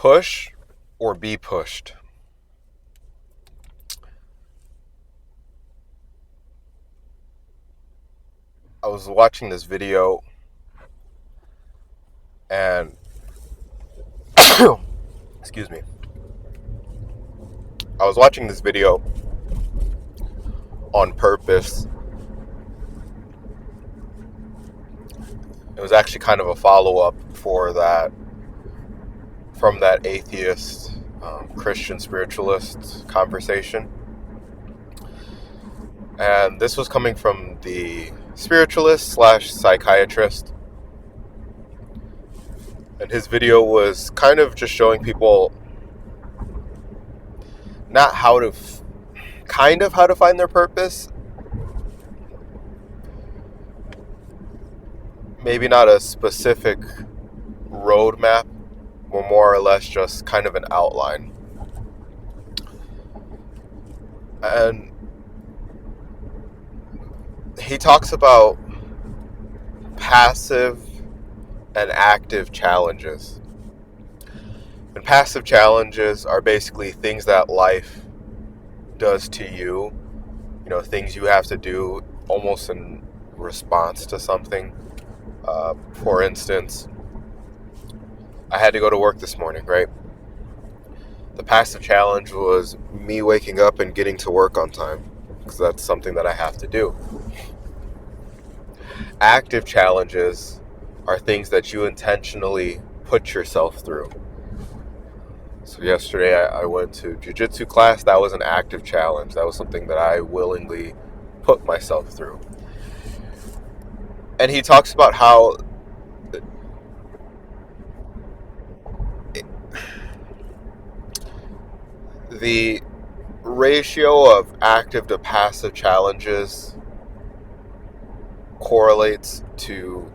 Push or be pushed? I was watching this video and excuse me. I was watching this video on purpose. It was actually kind of a follow-up for that from that atheist Christian spiritualist conversation. And this was coming from the spiritualist slash psychiatrist. And his video was kind of just showing people not how to how to find their purpose. Maybe not a specific roadmap, or more or less just kind of an outline. And he talks about passive and active challenges. And passive challenges are basically things that life does to you, things you have to do almost in response to something. For instance, I had to go to work this morning, right? The passive challenge was me waking up and getting to work on time, because that's something that I have to do. Active challenges are things that you intentionally put yourself through. So yesterday I went to jiu-jitsu class. That was an active challenge. That was something that I willingly put myself through. And he talks about how the ratio of active to passive challenges correlates to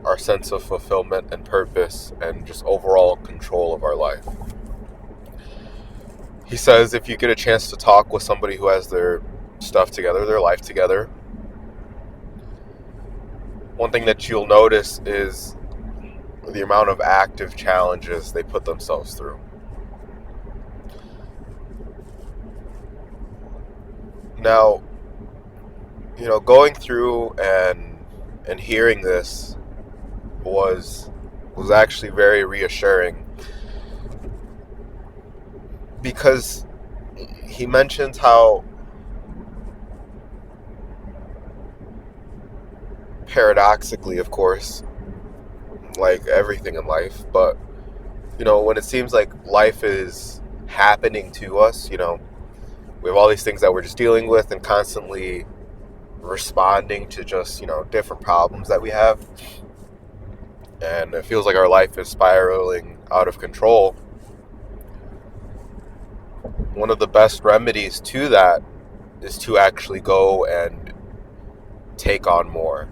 our sense of fulfillment and purpose and just overall control of our life. He says if you get a chance to talk with somebody who has their stuff together, their life together, one thing that you'll notice is the amount of active challenges they put themselves through. Now, going through and hearing this was actually very reassuring, because he mentions how paradoxically, of course, like everything in life, but when it seems like life is happening to us, we have all these things that we're just dealing with and constantly responding to just, different problems that we have. And it feels like our life is spiraling out of control. One of the best remedies to that is to actually go and take on more.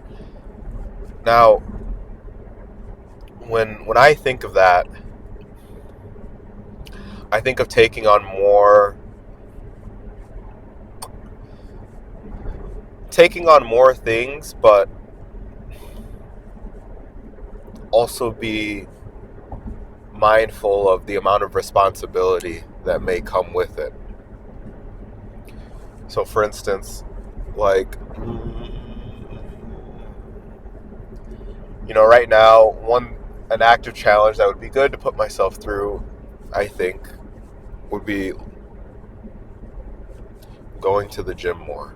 Now, when I think of that, I think of taking on more things, but also be mindful of the amount of responsibility that may come with it. So for instance, like, right now, an active challenge that would be good to put myself through, I think, would be going to the gym more.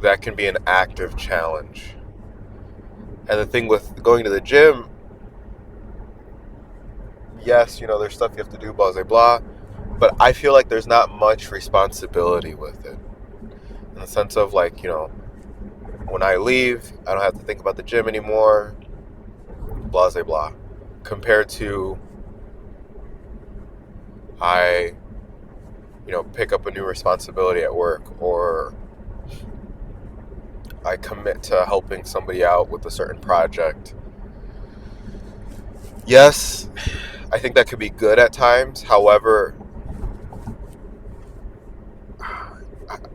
That can be an active challenge. And the thing with going to the gym, yes, there's stuff you have to do, blah, blah, blah, but I feel like there's not much responsibility with it. In the sense of, like, when I leave, I don't have to think about the gym anymore, blah, blah, blah. Compared to I, pick up a new responsibility at work, or I commit to helping somebody out with a certain project. Yes, I think that could be good at times. However,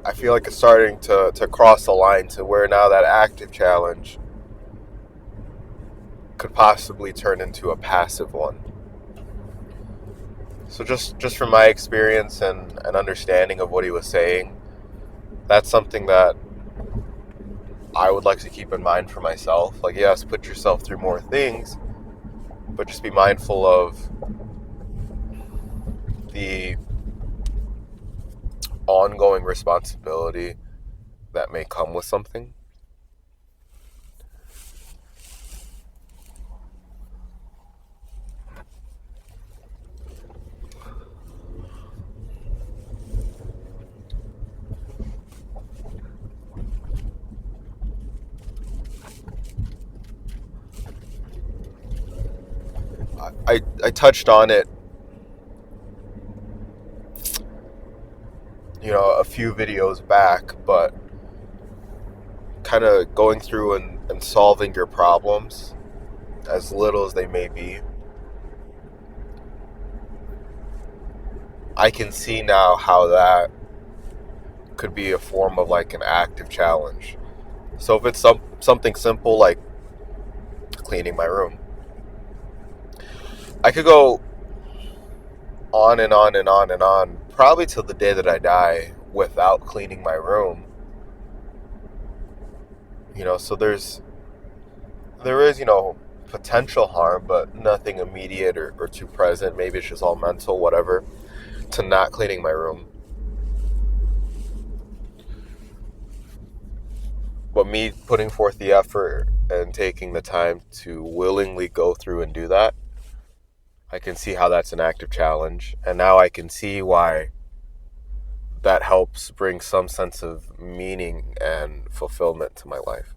I feel like it's starting to cross the line to where now that active challenge could possibly turn into a passive one. So just from my experience and an understanding of what he was saying, that's something that I would like to keep in mind for myself. Like, yes, put yourself through more things, but just be mindful of the ongoing responsibility that may come with something. I touched on it, a few videos back, but kind of going through and solving your problems, as little as they may be. I can see now how that could be a form of like an active challenge. So if it's something simple like cleaning my room, I could go on and on and on and on, probably till the day that I die, without cleaning my room. So there is, potential harm, but nothing immediate or too present. Maybe it's just all mental, whatever, to not cleaning my room. But me putting forth the effort and taking the time to willingly go through and do that, I can see how that's an active challenge. And now I can see why that helps bring some sense of meaning and fulfillment to my life.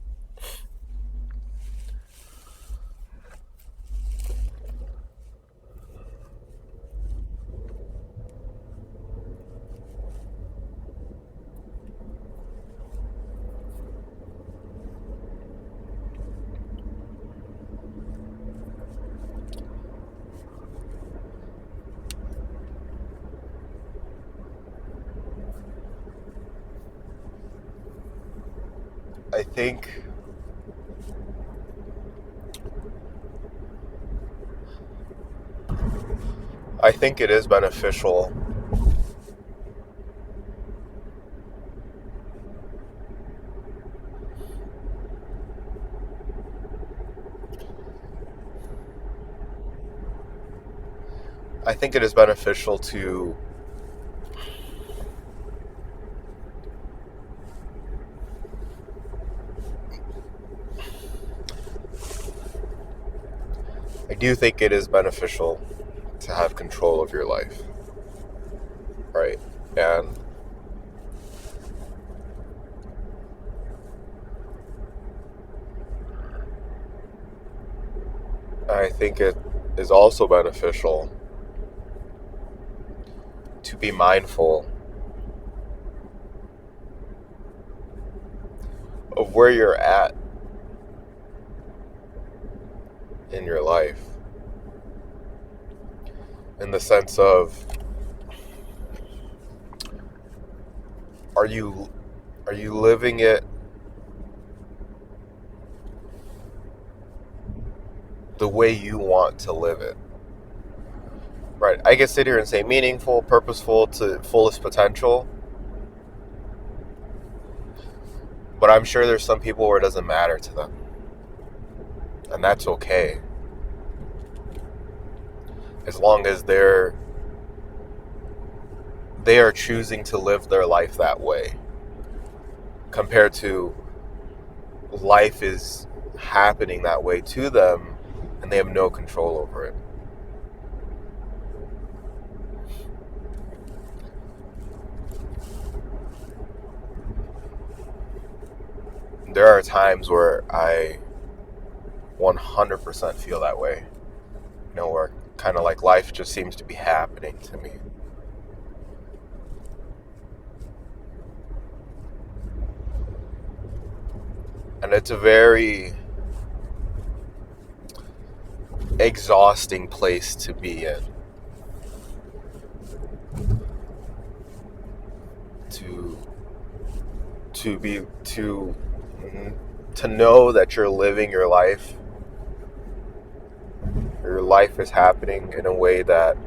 I think it is beneficial to I do think it is beneficial to have control of your life, right? And I think it is also beneficial to be mindful of where you're at in your life, in the sense of, are you living it the way you want to live it? Right. I can sit here and say meaningful, purposeful, to fullest potential, but I'm sure there's some people where it doesn't matter to them. And that's okay. As long as they are choosing to live their life that way, compared to life is happening that way to them and they have no control over it. There are times where I 100% feel that way. Where kind of like life just seems to be happening to me. And it's a very exhausting place to be in. To know that you're living your life your life is happening in a way that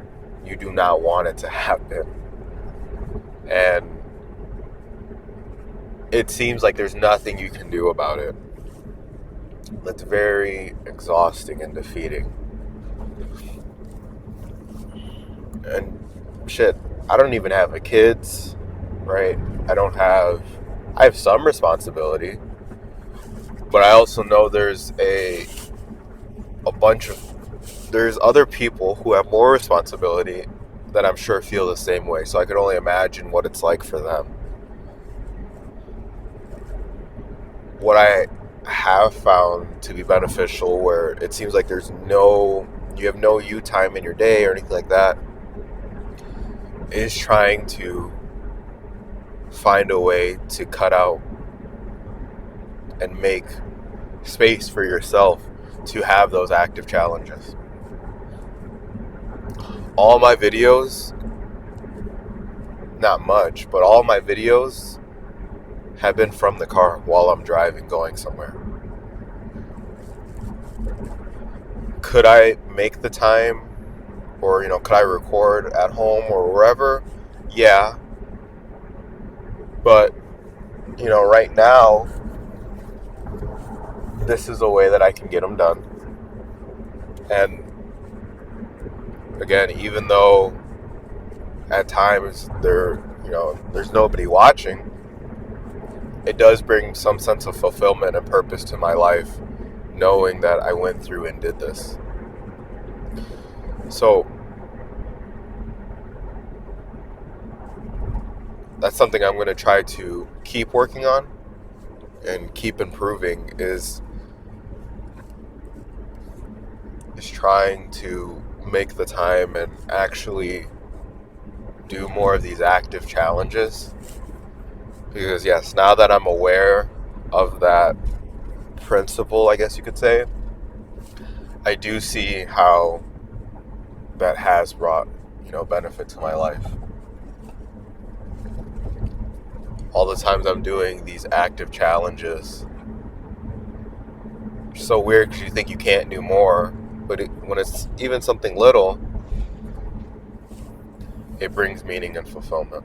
you do not want it to happen. And it seems like there's nothing you can do about it. That's very exhausting and defeating. And shit, I don't even have a kids, right? I have some responsibility, but I also know there's there's other people who have more responsibility that I'm sure feel the same way. So I could only imagine what it's like for them. What I have found to be beneficial, where it seems like you have no you time in your day or anything like that, is trying to find a way to cut out and make space for yourself to have those active challenges. All my videos, not much, but all my videos have been from the car while I'm driving, going somewhere. Could I make the time, or could I record at home or wherever? Yeah. But right now, this is a way that I can get them done. And again, even though at times there's nobody watching, it does bring some sense of fulfillment and purpose to my life, knowing that I went through and did this. So that's something I'm going to try to keep working on and keep improving, is trying to make the time and actually do more of these active challenges. Because yes, now that I'm aware of that principle, I guess you could say, I do see how that has brought benefit to my life. All the times I'm doing these active challenges, it's so weird because you think you can't do more, but when it's even something little, it brings meaning and fulfillment.